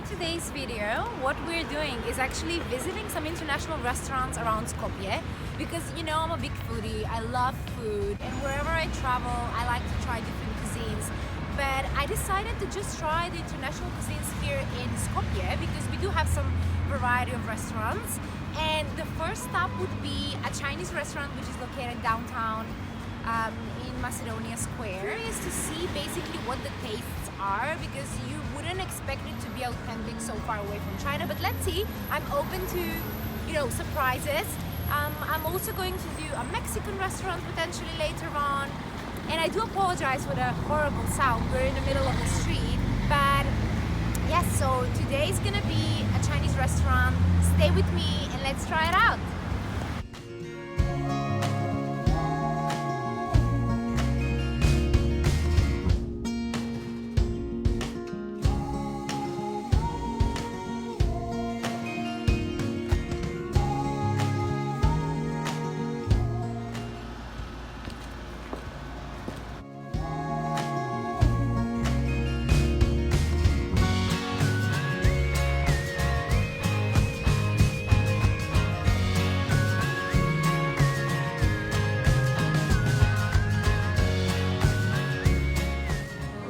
for today's video, what we're doing is actually visiting some international restaurants around Skopje because you know I'm a big foodie, I love food, and wherever I travel I like to try different cuisines. But I decided to just try the international cuisines here in Skopje because we do have some variety of restaurants, and the first stop would be a Chinese restaurant which is located downtown in Macedonia Square, is to see basically what the tastes are because you wouldn't expect it to be authentic so far away from China. But let's see, I'm open to, you know, surprises. I'm also going to do a Mexican restaurant potentially later on, and I do apologize for the horrible sound. We're in the middle of the street, but yes, so today's gonna be a Chinese restaurant. Stay with me and let's try it out.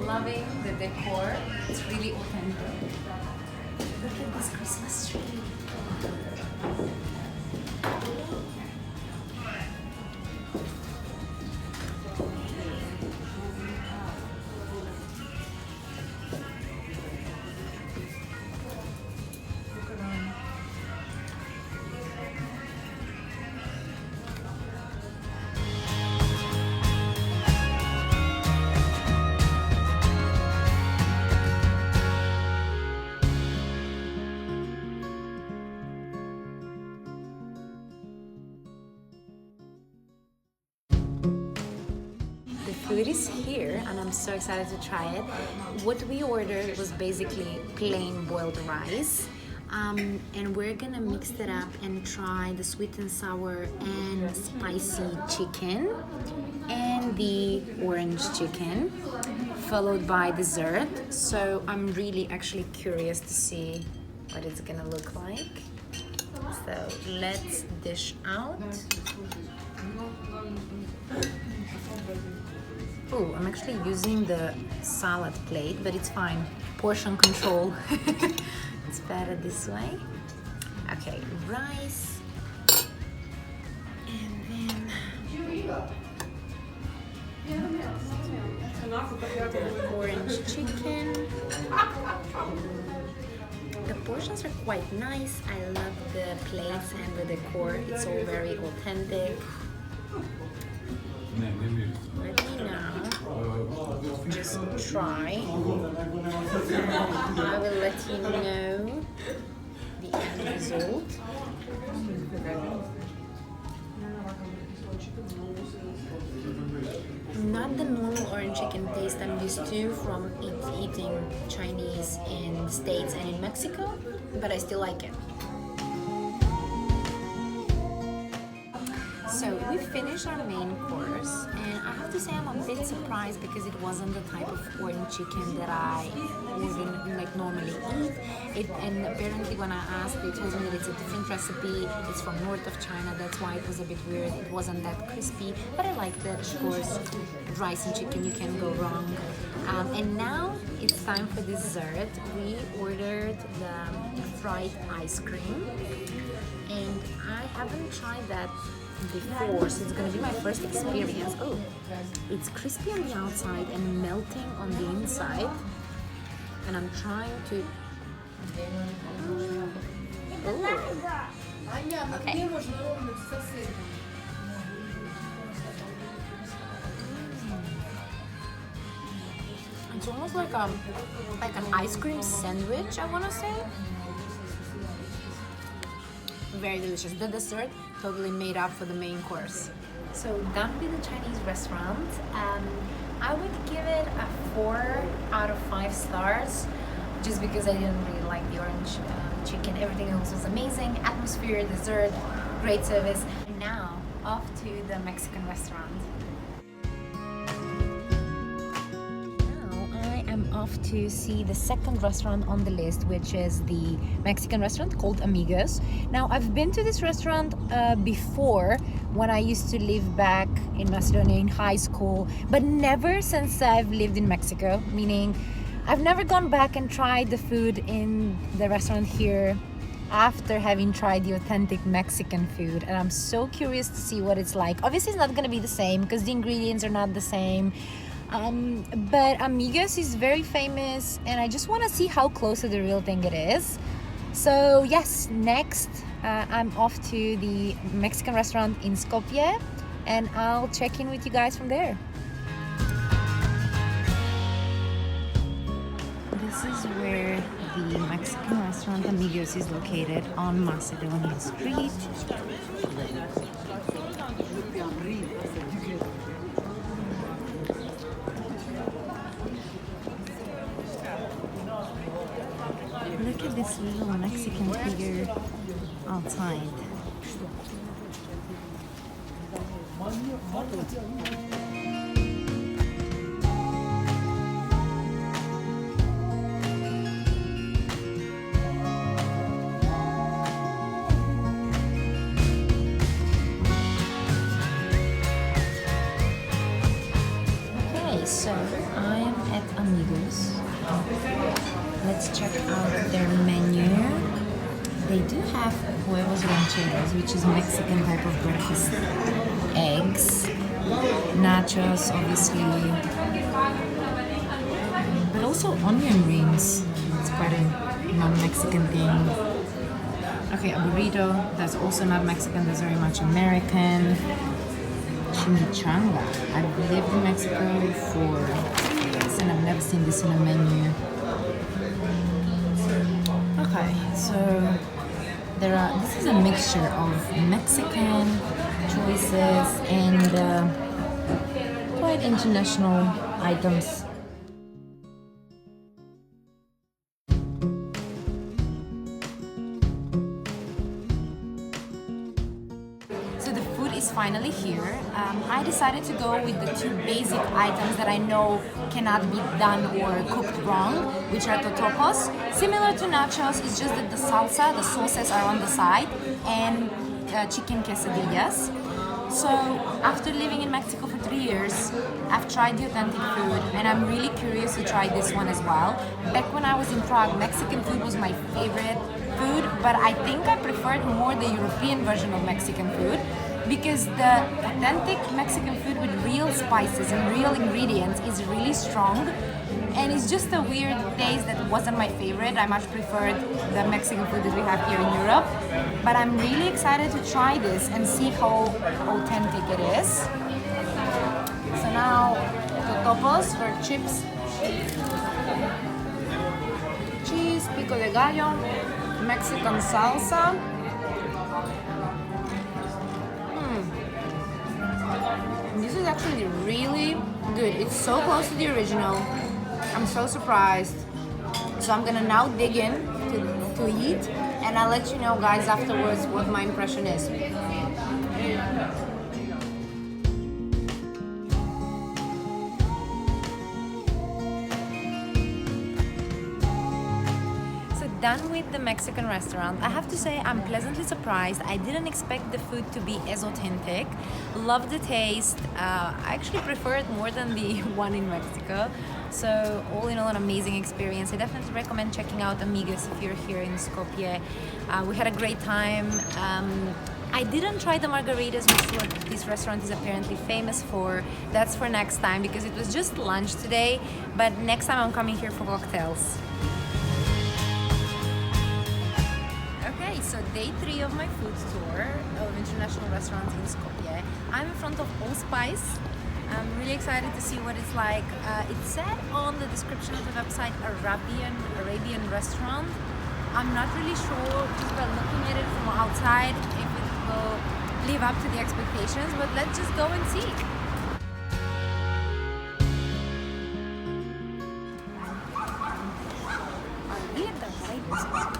Loving the decor, it's really authentic. Look at this Christmas tree. The food is here and I'm so excited to try it. What we ordered was basically plain boiled rice, and we're gonna mix it up and try the sweet and sour and spicy chicken and the orange chicken, followed by dessert. So I'm really actually curious to see what it's gonna look like. So let's dish out. Oh, I'm actually using the salad plate, but it's fine. Portion control. It's better this way. Okay, rice. And then the orange chicken. The portions are quite nice. I love the plates and the decor. It's all very authentic. Let me now just try, and I will let you know the end result. Not the normal orange chicken taste I'm used to from eating Chinese in the States and in Mexico, but I still like it. So we finished our main course, and I have to say I'm a bit surprised because it wasn't the type of orange chicken that I would normally eat. And apparently when I asked, they told me that it's a different recipe. It's from north of China, that's why it was a bit weird. It wasn't that crispy, but I liked it. Of course, rice and chicken, you can't go wrong. And now it's time for dessert. We ordered the fried ice cream, and I haven't tried that before, so it's gonna be my first experience. Oh, it's crispy on the outside and melting on the inside, and I'm trying to. Oh. Okay. It's almost like an ice cream sandwich, I wanna say. Very delicious. The dessert totally made up for the main course. So done with the Chinese restaurant. I would give it a 4 out of 5 stars, just because I didn't really like the orange chicken. Everything else was amazing. Atmosphere, dessert, great service. And now off to the Mexican restaurant. Now I am I'm off to see the second restaurant on the list, which is the Mexican restaurant called Amigos. Now, I've been to this restaurant before when I used to live back in Macedonia in high school, but never since I've lived in Mexico, meaning I've never gone back and tried the food in the restaurant here after having tried the authentic Mexican food, and I'm so curious to see what it's like. Obviously, it's not going to be the same because the ingredients are not the same. But Amigos is very famous, and I just want to see how close to the real thing it is. So yes, next I'm off to the Mexican restaurant in Skopje, and I'll check in with you guys from there. This is where the Mexican restaurant Amigos is located, on Macedonia Street. Look at this little Mexican figure outside. Okay, so I am at Amigos. Let's check out their menu. They do have huevos rancheros, which is Mexican type of breakfast. Eggs, nachos, obviously, but also onion rings. It's quite a non-Mexican thing. Okay, a burrito. That's also not Mexican. That's very much American. Chimichanga. I've lived in Mexico for 3 years and I've never seen this in a menu. Okay, so this is a mixture of Mexican choices and quite international items. So the food is finally here. I decided to go with the two basic items that I know cannot be done or cooked wrong, which are totopos. Similar to nachos, it's just that the salsa, the sauces are on the side, and chicken quesadillas. So after living in Mexico for 3 years, I've tried the authentic food, and I'm really curious to try this one as well. Back when I was in Prague, Mexican food was my favorite food, but I think I preferred more the European version of Mexican food, because the authentic Mexican food with real spices and real ingredients is really strong, and it's just a weird taste that wasn't my favorite. I much preferred the Mexican food that we have here in Europe, but I'm really excited to try this and see how authentic it is. So now, totopos or chips, cheese, pico de gallo, Mexican salsa. This is actually really good. It's so close to the original. I'm so surprised. So I'm gonna now dig in to eat, and I'll let you know, guys, afterwards what my impression is. Done with the Mexican restaurant. I have to say I'm pleasantly surprised. I didn't expect the food to be as authentic. Love the taste. I actually prefer it more than the one in Mexico. So all in all, an amazing experience. I definitely recommend checking out Amigos if you're here in Skopje. We had a great time. I didn't try the margaritas, which is what this restaurant is apparently famous for. That's for next time because it was just lunch today. But next time I'm coming here for cocktails. So day 3 of my food tour of international restaurants in Skopje. I'm in front of AllSpice. I'm really excited to see what it's like. It said on the description of the website Arabian restaurant. I'm not really sure just by looking at it from outside if it will live up to the expectations, but let's just go and see. Are we at the right spot?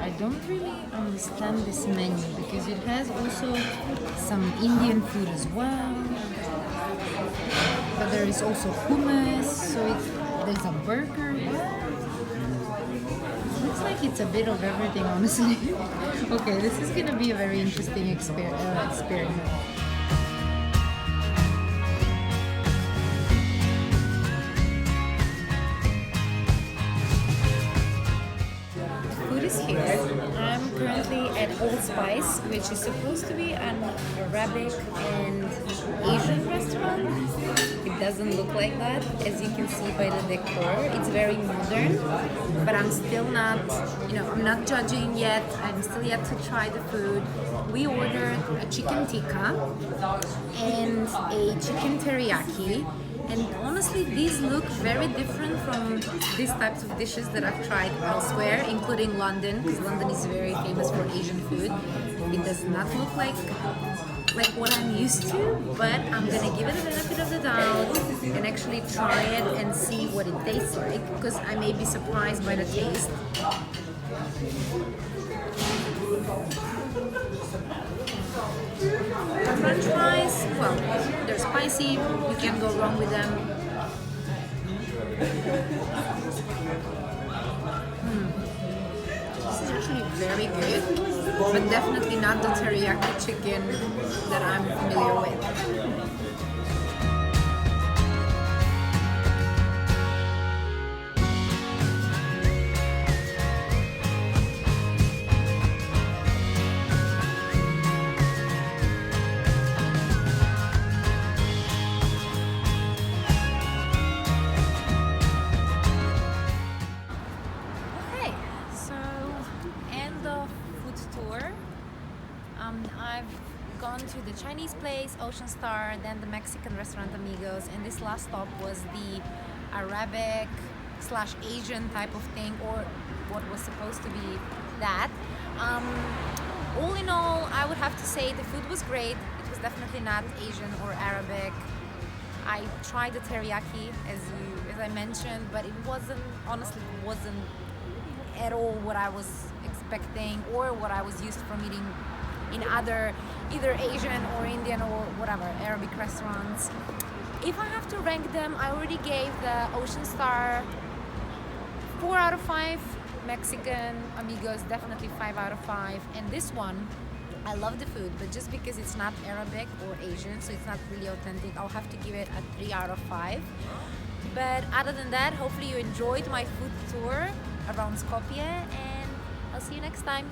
I don't really understand this menu because it has also some Indian food as well. But there is also hummus, so there's a burger. Looks like it's a bit of everything, honestly. Okay, this is gonna be a very interesting experiment. Food is here. I'm currently at AllSpice, which is supposed to be an Arabic and Asian restaurant. It doesn't look like that, as you can see by the decor. It's very modern, but I'm still not, I'm not judging yet. I'm still yet to try the food. We ordered a chicken tikka and a chicken teriyaki. And honestly, these look very different from these types of dishes that I've tried elsewhere, including London, because London is very famous for Asian food. It does not look like what I'm used to, but I'm gonna give it the benefit of the doubt and actually try it and see what it tastes like, because I may be surprised by the taste. The French fries, well, they're spicy, you can't go wrong with them. This is actually very good, but definitely not the teriyaki chicken that I'm familiar with. I've gone to the Chinese place, Ocean Star, then the Mexican restaurant Amigos, and this last stop was the Arabic/Asian type of thing, or what was supposed to be that. All in all, I would have to say the food was great. It was definitely not Asian or Arabic. I tried the teriyaki as I mentioned, but it wasn't at all what I was expecting or what I was used from eating in other either Asian or Indian or whatever Arabic restaurants. If I have to rank them, I already gave the Ocean Star 4 out of 5. Mexican Amigos definitely 5 out of 5, and this one, I love the food, but just because it's not Arabic or Asian, so it's not really authentic, I'll have to give it a 3 out of 5. But other than that, hopefully you enjoyed my food tour around Skopje, and I'll see you next time.